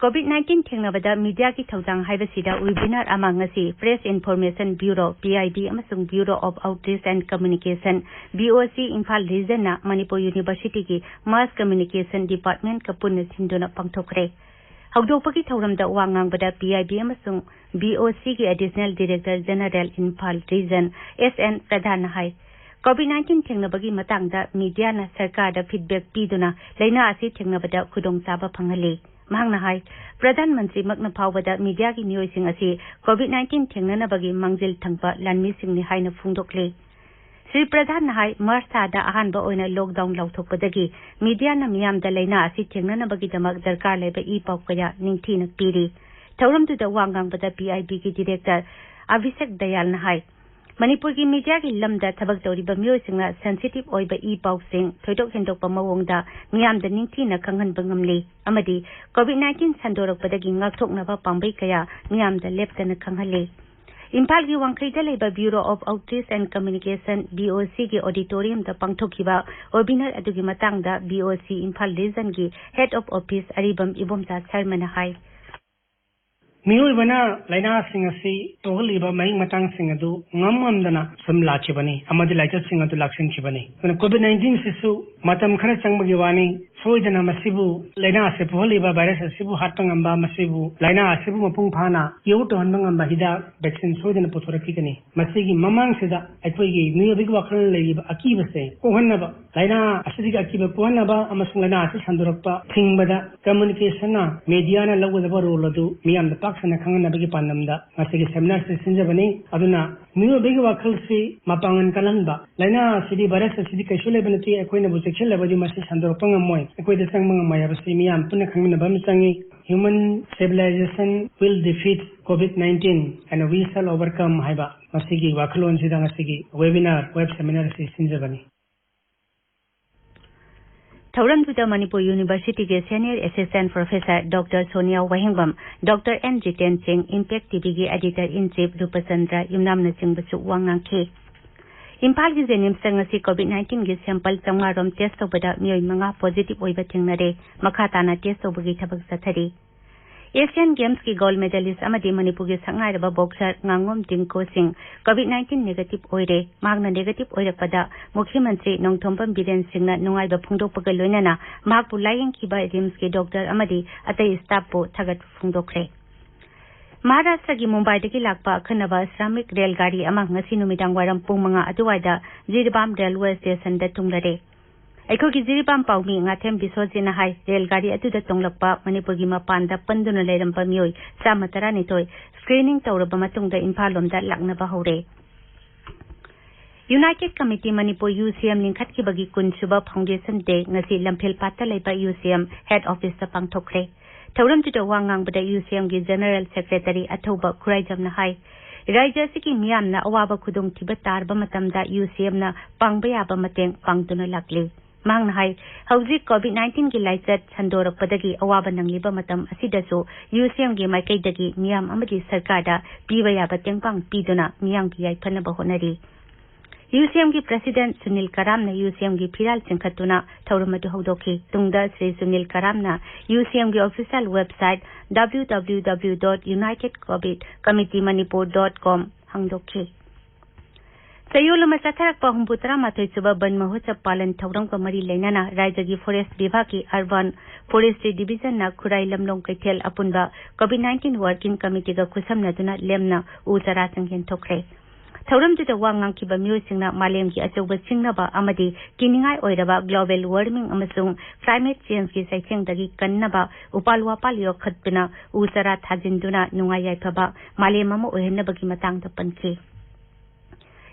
COVID-19 थेंगनबदा media की थौदांग हाइबसिदा वेबिनार अमांगसी प्रेस इन्फॉर्मेशन ब्यूरो PIB अमसुंग bureau of outreach and communication BOC Imphal region ना मणिपुर यूनिवर्सिटी की मास कम्युनिकेशन डिपार्टमेंट का पुन्ना सिंदुना पांगथोखरे हौदोपकी थौरमदा वांगांगबदा PIB अमसुंग BOC की additional director general Imphal region SN Pradhan हाई COVID-19 थेंगनबगी मतंगदा मीडिया ना सरकार दा फीडबैक पीदुना लेना आसी थेंगनबदा खुदोंचाबा फंगले महंगना हाई प्रधानमंत्री मगना फावबदा मीडिया की मियोइसिंग असी COVID-19 थेंगननबगी मंजिल थंगबा लानमिसिंगनि हाइना फुंगदोकले श्री प्रधान हाई मार्च थादा अहानबा ओइना लॉकडाउन लौथोकपदगी मीडिया ना मियामदा लेना असी थेंगननबगी दमक दरकार लेबा ई पाव कया निंगथीना पीरी थौरमदुदा वांगांगबदा PIB की डायरेक्टर अभिषेक दयाल हाई मणिपुर की मीडिया की लमदा थबक तौरिबा मियोइसिंगना सेंसिटिव ओइबा ई पावसिंग थोइदोक हेंदोकपा मवोंगदा मियामदा निंगथीना खंगहनबा ngamli amadi COVID-19 संदोरकपदगी ngakthoknaba pambai kaya मियामदा लेप्तना खंगहले इम्फाल की वांखैदा लेबा bureau of outreach and communication BOC की ऑडिटोरियम दा पांगथोखिबा वेबिनार अदुगी मतंगदा BOC इम्फाल रीजन की head of office Aribam Ibomcha Sharma high मियोइबना लाइना सिंगसी तोगलिबा मई Matang सिंगदु ngamamdana samlachibani amadi laita singadu laksinchibani COVID-19 sisu matam khara changbagi wani soidana masibu laina ase pohliba virus asibu hatangamba masibu laina asibu mapung phana yeuto hanbangamba hida vaccine soidana pothorakigani masigi mamang sida aikoigi miyobi wakhal leiba akibase kohannaba laina asidi akiba kohannaba amasung laina ase sandurakpa thingbada communication na media na lawudaba role adu miyam sana kangan nabagi panamda masigi seminar se sinjabani aduna miyo begi wakal si mapangan kalanba laina sidi virus sidi kaisule banati akoina bu section labadi masi sandoropang amoy akoi de sang mga maya basi miyam punna khangna bamsangi human civilization will defeat COVID-19 and we shall overcome haiba masigi wakalon sidang asigi webinar web seminar se sinjabani थौरमदुदा Manipur university के senior assistant professor doctor Sonia Wahengbam doctor N Jiten Singh impact TV के editor in chief Rupchandra युमनामना चिंबसु वांगांखे इम्फाल की JNIMS COVID-19 की sample 500 रोम test तौबदा मियोय मंगा पॉजिटिव ओइबा थेंगनरे मखाताना टेस्ट तौबगी थबक सथरी एशियन गेम्स की गोल्ड मेडलिस्ट अमदी मणिपुर के संगाइरबा boxer nganngom tingko Singh COVID-19 negative ओइरे मागना नेगेटिव ओइरपदा मुख्यमंत्री नोंथोंबम बिरेन सिंहना नुंगाइबा फुंगदोकपगा लोइनाना मागपु लायेंखिबा रिम्स के डॉक्टर अमदी अतै स्टाफ पो थगत फुंगदोखरे महाराष्ट्र की मुंबई लापा अखनबा श्रमिक रेलगाड़ी ngasi नुमिदांग वारम पुंग 5 अदुवाइदा जिरिबाम रेलवे स्टेशन दा तुंगलरे अखो की जिरिबाम पाउमी ngatem बिसोजिना हाई रेलगाड़ी अदुदा तोंगलपा मणिपुर की मपानदा पंदुना लेरंबा मियोय 132 स्क्रीनिंग तौरबा मतुंगदा इम्फाल लोमदा लाक्नबा हौरे यूनाइटेड कमिटी मणिपुर UCM लिंखटखिबगी कुनसुबा फाउंडेशन डे ngasi लम्फेल पाता लेबा UCM हेड ऑफिस दा पांगथोखरे थौरमजुदा वांगांगबदा UCM की जनरल सेक्रेटरी अथौबा खुराइजमना हाई राज्य की मियामना अवाबा खुदोंग थिबा तारबा मतमदा UCM ना पांगबा याबा मतेंग पांगदुना लाक्ले मांगना हाई हौजिक COVID-19 की लाइचत संदोरकपदगी अवाबा नंगलिबा मतम असिदसु UCM की माइकैदगी मियाम अमदी सरकारदा पीबा याबा तेंगपांग पीदुना मियाम की याइफनबा होनरी UCM की प्रेसिडेंट सुनील कराम ने UCM की फिराल चिंखतुना थौरमदु हौदोखी तुंगदा श्री सुनील कराम ना UCM की ऑफिशियल वेबसाइट www.unitedcovidcommitteemanipur.com हंगदोखी सयोल मसाथरक हुम्पुतरा माथोय सुबा बन महोत्सव पालन थौरम का मरी लेनाना राज्य की फॉरेस्ट विभाग की अर्बन फॉरेस्ट्री डिवीजन ना खुराई लमलोंग कैथेल अपुनबा COVID-19 वर्किंग कमिटी का खुसमनदुना लेमना उचरा संगेन थोखरे थौरमजुदा वांगांखिबा मियोसिंगना मालेम की अचौबा चिंगनबा अमदी किनिंगाई ओइरबा ग्लोबल वार्मिंग अमसुंग क्लाइमेट चेंज की सैथेंगदगी कन्नबा उपालवापाल योखतुना उचरा थाजिंदुना नुंगाई याइफबा मालेम अमा ओइहनबगी मतंगदा पनखे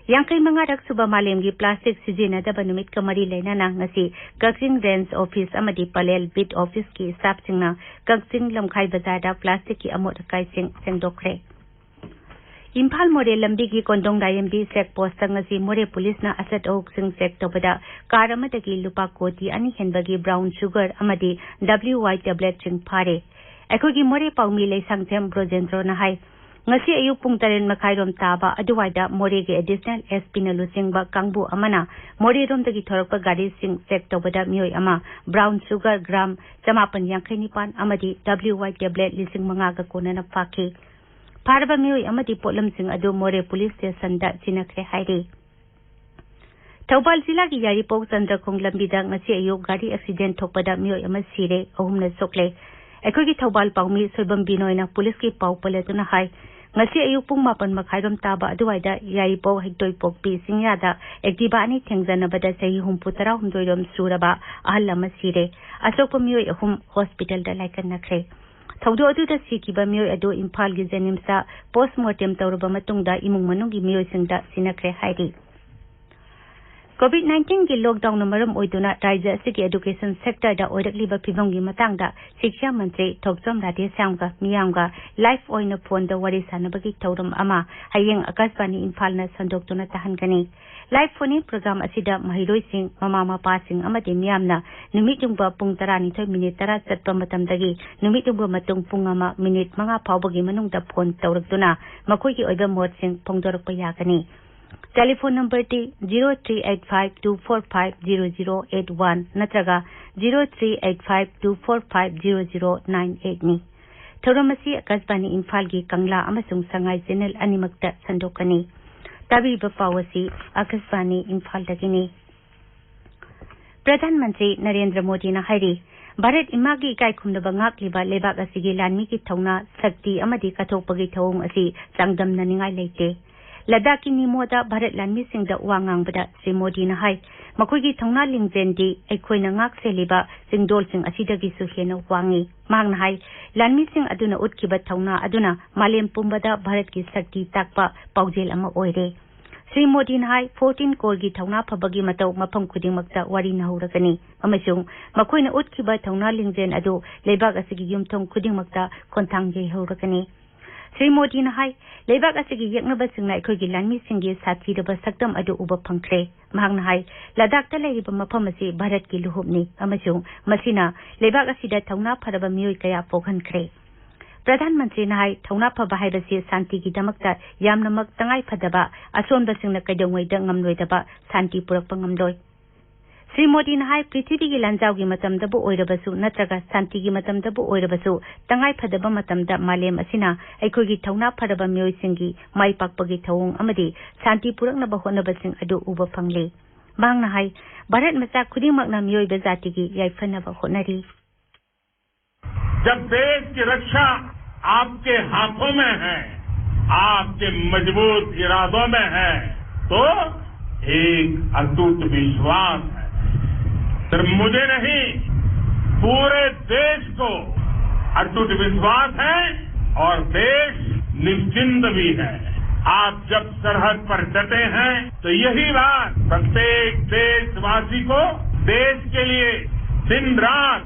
यांकई मंगारक सुबह मालेम की प्लास्टिक सिजिनदबा नुमित का मरी लेना ngasi कक्सिंग रेंज ऑफिस अमदी पलेल बिट ऑफिस की स्टाफ सिंगना कक्सिंग लमखाई बाजार प्लास्टिक की अमोट अकाई सिंग सेंगदोखरे इम्फाल मोरे लंबी की कोंडोंग दायमबी चेक पोस्ट ngasi मोरे पुलिस ना असत ओक सिंग चेक तोबदा कार अमदगी लुपा कोटी अनि हेनबगी ब्राउन शुगर अमदी WY टैबलेट सिंग फारे अखोगी मोरे पाउमी लेसंगथेम ब्रोजेंद्रो ना high ngasi ayuk pung taren makhairom taba aduwaida More ge additional SP na lusingba kangbu amana More rom dagi thorakpa gari sing check tobada mioi ama brown sugar gram 159 amadi WY tablet lising manga ga konana phaki Parba mioi amadi potlam sing adu More police station da chinakre hairi Taubal zila ki Yaripok Chandrakhong lambida ngasi ayuk gari accident thokpada mioi ama sire ahumna sokle Ekoi ki Taubal pangmi soibam binoi na police ki pau paletuna hai ngasi ayuk pung mapan makhairam taba aduwaida Yaripok hekdoi pokpi singyada ektiba ani thengjanabada sahi humputara humdoirom suraba ahal lama sire asokpa mioi ahum hospital da laikan nakre Thaudo adu da sikiba mioi adu Imphal gi Jenimsa postmortem tawraba matungda imung manung gi mioi singda sinakre hairi COVID-19 की lockdown नमरम ओइदुना राज्य सिकी education sector दा ओइरकलिबा फिवंगी मतंगदा शिक्षा मंत्री थोकजम राधे सांगा मियांगा life ओइन फोन दा वरी सानबगी थौरम अमा हयेंग आकाशवाणी इम्फाल ना संदोक्तुना तहनगनी लाइफ फोन प्रोग्राम असिदा महिरोई सिंह ममा मपा सिंह अमदे मियामना नुमितुंगबा पुंग 12 मिनिट 10 चटपा मतमदगी नुमितुंगबा मतुंग पुंग अमा मिनिट 5 फावबगी मनुंगदा फोन तौरकतुना मखोइगी ओइबा मोड सिंह फोंगदोरकपा यागनी Telephone number T 038524500081 natraga 038524500098 ni. Thoramasi Akasbani Imphal gi Kangla amasung Sangai channel animakta sandokani. Tabi bapawasi Akasbani Imphal dagini. Pradhan Mantri Narendra Modi na hairi Bharat imagi kai khumdaba ngakliba lebak asigi lanmi ki thauna sakti amadi kathokpagi thawung asi changdamna ningai leite. Ladaki Nimoda Bharat Lanmi Singda Wangang Bada Sri Modi na hai Makoigi Thongna Lingzendi Aikoi na ngak seliba Singdol Sing Asidagi Suhena Wangi Mang hai Lanmi Sing aduna utkiba Thongna aduna Malem Pumbada Bharat ki sakti takpa Paujel ama oire Sri Modi na hai 14 korgi Thongna phabagi matau mapam khudingmakta wari nahurakani amasung makoi na utkiba Thongna Lingzen adu lebak asigi yumthong khudingmakta konthang je horakani Sri Modi na hai lebak asigi yaknaba singna ikhogi lanmi singi sathi raba saktam adu uba phangkre mahang na hai ladak ta leiba mafam asi Bharat ki luhubni amasung masina lebak asida thongna pharaba mioi kaya pokhankhre Pradhan Mantri na hai thongna phaba haibasi santi gi damakta yamnamak tangai phadaba asonba singna kaidongwai da ngamloidaba santi purakpa ngamloi Sri Modi na hai prithvi gi lanjau gi matamdabu oirabasu natraga santi gi matamdabu oirabasu tangai phadaba matamda malem asina aikhogi thongna pharaba mioi singi mai pakpagi thawung amadi santi purakna ba honaba sing adu uba phangle bang na hai Bharat macha khudimak na mioi ba jati gi yaifana ba honari जब देश की रक्षा आपके हाथों में है आपके मजबूत इरादों में है तो एक अटूट विश्वास है सिर्फ मुझे नहीं पूरे देश को अटूट विश्वास है और देश निश्चिंत भी है आप जब सरहद पर डटे हैं तो यही बात प्रत्येक देशवासी को देश के लिए दिन रात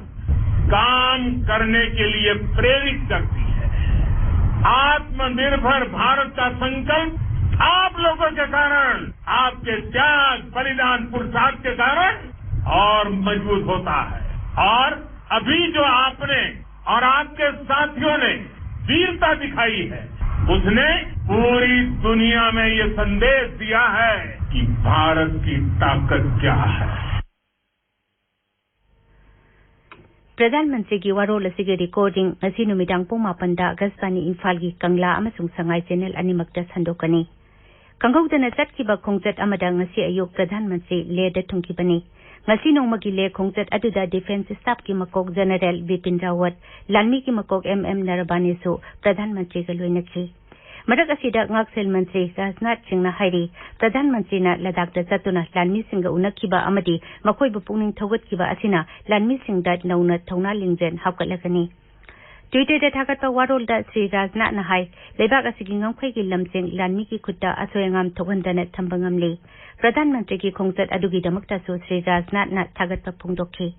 काम करने के लिए प्रेरित करती है आत्मनिर्भर भारत का संकल्प आप लोगों के कारण आपके त्याग बलिदान पुरुषार्थ के कारण और मजबूत होता है और अभी जो आपने और आपके साथियों ने वीरता दिखाई है उसने पूरी दुनिया में ये संदेश दिया है कि भारत की ताकत क्या है प्रधानमंत्री की वारोल असिगे recording ngasi numidang pung 8 da Agasbani Imphal gi Kangla amasung Sangai channel animakta sandokani Kanghaudana chatkiba khongjat amada ngasi ayuk Pradhanmantri le da thungkibani ngasi nongmagi le khongjat aduda defense staff ki makok general Bipin Rawat lanmi ki makok Naravane su Pradhanmantri ga loinakhi Madak asida ngaksel mantri Rajnath Singh na hairi Pradhanmantri na Ladakh da chatuna lanmi singha unakhiba amadi makoi bu pungning thogatkiba asina lanmi singh da nauna thongna lingzen hapkalagani Twitter da thagatpa warol da Sri Rajnath na hai lebak asigi ngamkhai gi lamsing lanmi ki khutta asoyangam thogandana thambangamli Pradhanmantri ki khongjat adugi damakta su Sri Rajnath na thagatpa phungdokhi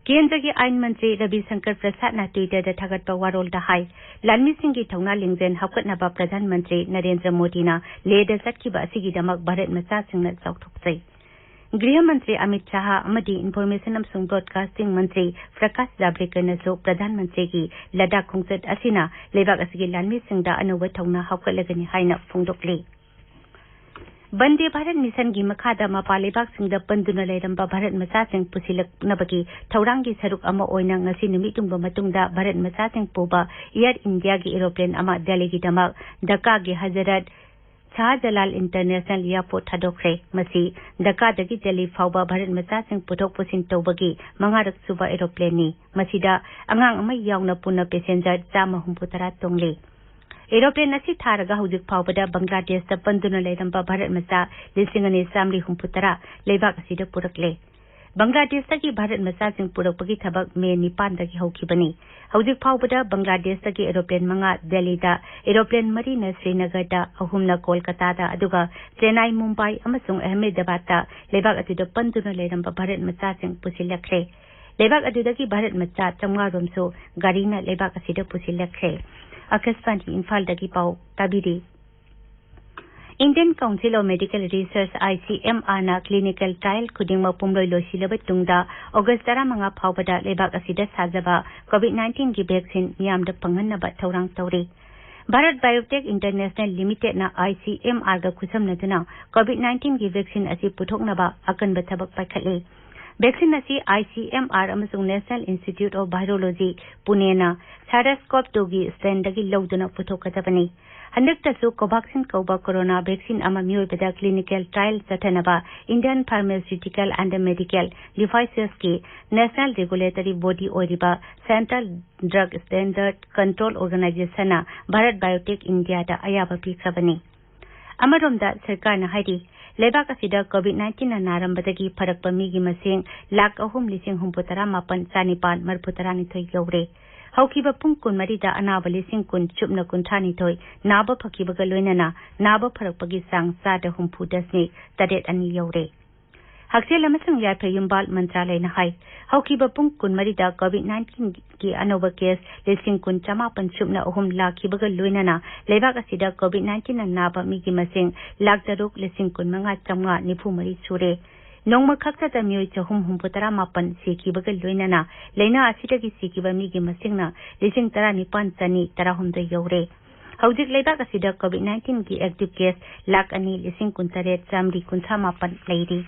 केंद्र के आइन मंत्री रविशंकर प्रसाद ने Twitter दा थागतपा वारोल दा high लानमी Singh की थौना लिंगजेन हापकतनाबा प्रधानमंत्री नरेंद्र मोदी ना ले दा चटखिबा असिगी दमक भारत मचा सिंहना चौथोकसै गृह मंत्री अमित शाह अमदी इन्फॉर्मेशन अमसुंग ब्रॉडकास्टिंग मंत्री प्रकाश जावड़ेकर नसु प्रधानमंत्री की लद्दाख खोंगचट असिना लेबाक असिगी लानमी सिंगदा अनौब थौना हाउकटलगनी हाइना फोंदोकले बंदे भारत मिशन की मखादा मपा लेबाक सिंगदा पंदुना लेरंबा भारत मचासिंग पुसिलकनबगी थौरांगी सरुक अमा ओइना ngasi numitungba matungda भारत मचासिंग पुबा एयर इंडिया की एरोप्लेन अमा दिल्ली की दमक ढाका की हजरत शाहजलाल इंटरनेशनल एयरपोर्ट थादोखरे मसी ढाका दगी दिल्ली फाउबा भारत मचासिंग पुथोक पुसिन तौबगी मंगारक सुबा एरोप्लेन नि मसीदा अंगांग अमा यावना पुना पैसेंजर 160 तोंगले एरोप्लेन असी थारगा हुजिक फाउबदा बांग्लादेश ता पंदुना लेरंबा भारत मचा 1960 लेबाक असिदा पुरकले बांग्लादेश तकी भारत मचासिंग पुरकपगी थबक मे 9 दगी हौखिबनी हौजिक फाउबदा बांग्लादेश तकी एरोप्लेन मंगा दिल्ली दा एरोप्लेन मरी न श्रीनगर दा अहुमना कोलकाता दा अदुगा चेन्नई मुंबई अमसुंग अहमदाबाद दा लेबाक अदुदा पंदुना लेरंबा भारत मचासिंग पुसिलखरे लेबाक अदुदगी भारत मचा चंगा रोमसो गाड़ीना लेबाक असिदा पुसिलखरे आकाशवाणी इम्फाल दगी पाउ ताबिरी Indian council of medical research ICMR ना क्लिनिकल ट्रायल खुदिंग पुमलोय लोसिलब तुंगदा अगस्त 15 फाउबदा लेबाक असिदा साजबा कोविड-19 की वैक्सीन मियामदा पंगनबा थौरांग तौरे भारत बायोटेक इंटरनेशनल लिमिटेड ना ICMR गा खुसमनदुना कोविड-19 की वैक्सीन असि पुथोकनबा अकनबा थबक पाइखले वैक्सीन असी ICMR अमसुंग national institute of virology Pune ना SARS-CoV-2 की स्ट्रेन दगी लौदुना पुथोकदबनी हंदकतसु कोवैक्सीन कौबा कोरोना वैक्सीन अमा मियोबदा क्लिनिकल ट्रायल चथनबा Indian pharmaceutical and medical devices की नेशनल रेगुलेटरी बॉडी ओरिबा central drug standard control organisation Bharat biotech India दा अयाबा पीखबनी अमरोमदा सरकार हाइदी लेबाक असिदा कोविड-19 नारंबदगी फरकपा मीगी मसिंग 1,3,19,940 यौरे हौखिबा पुंग कुनमरीदा अनाबा 10,000 नाबा फकीबगा लोइनना नाबा फरकपगी सांग 4,60 यौरे हक्सेल अमसंग याफे युम्बाल मंत्रालय न हाई हौखिबा पुंग कुनमरीदा कोविड-19 की अनोबा केस 10,953 लाखिबगा लोइनना लेबाक असिदा कोविड-19 नाबा मीगी मसिंग 1,19,994 सुरे नोंमा खक्ता मियोय 368 सिखिबगा लोइनना लेना असिदगी सिखिबा मीगी मसिंगना 19,913 यौरे हौजिक लेबाक असिदा कोविड-19 की एक्टिव केस 2,19,958 लेरी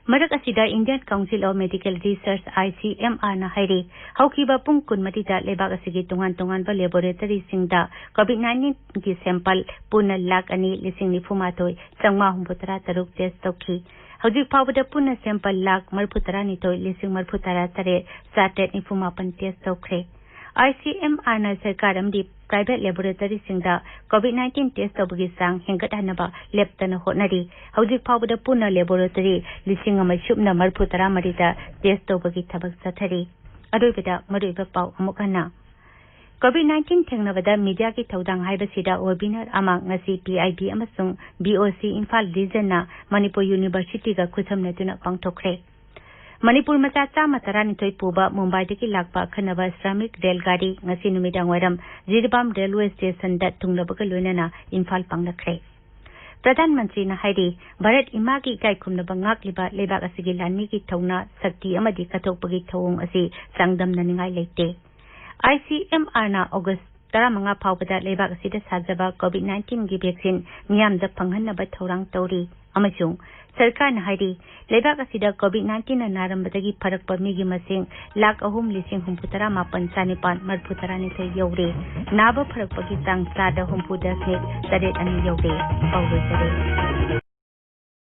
मरक असिदा Indian council of medical research ICMR ना हाइरे हौखिबा पुंग कुनमरीदा लेबाक असिगी तोंगान लेबोरेटरी सिंगदा कोविड-19 की सैंपल पुना 2,94,963 टेस्ट तौखी हौजिक फाउबदा पुना सैंपल 1,39,963 टेस्ट तौखरे ICMR ना सरकार अमदी प्राइवेट लेबोरेटरी सिंगदा कोविड-19 टेस्ट तौबगी सांग हेंगतहनबा लेप्तना होटनरी हौजिक फाउबदा पुना लेबोरेटरी 1,000 दा टेस्ट तौबगी थबक चथरी अरोइबदा मरुइबा पाउ अमुकना कोविड-19 थेंगनबदा मीडिया की थौदांग हाइबसिदा वेबिनार अमा ngasi PIB अमसुंग BOC इम्फाल रीजन ना मणिपुर यूनिवर्सिटी का खुसमनदुना पांगथोखरे मणिपुर मचा 112 पुबा मुंबई दगी लाकपा खनबा श्रमिक रेलगाड़ी ngasi नुमिदांग वरम जिरबाम रेलवे स्टेशन दा थुंगनबगा लोइनना इम्फाल पांगलखरे प्रधानमंत्री ना हाइदी भारत इमा की इकाइखुमनबा ngakliba लेबाक असिगी लानमी की थौना शक्ति अमदी कथोकपगी थौंग असि सांगदमननिंगाई लेते ICMR ना अगस्त 15 फाउबदा लेबाक असिदा साजबा कोविड-19 की वैक्सीन मियामदा फंगहनबा थौरांग तौरी अमसुंग सरकार ना हाइदी लेबाक असिदा कोविड-19 नारंबदगी फरकपा मीगी मसिंग 1,3,959 यौरे नाबा फरकपगी सांग 4,60 यौरे पाउलोजरे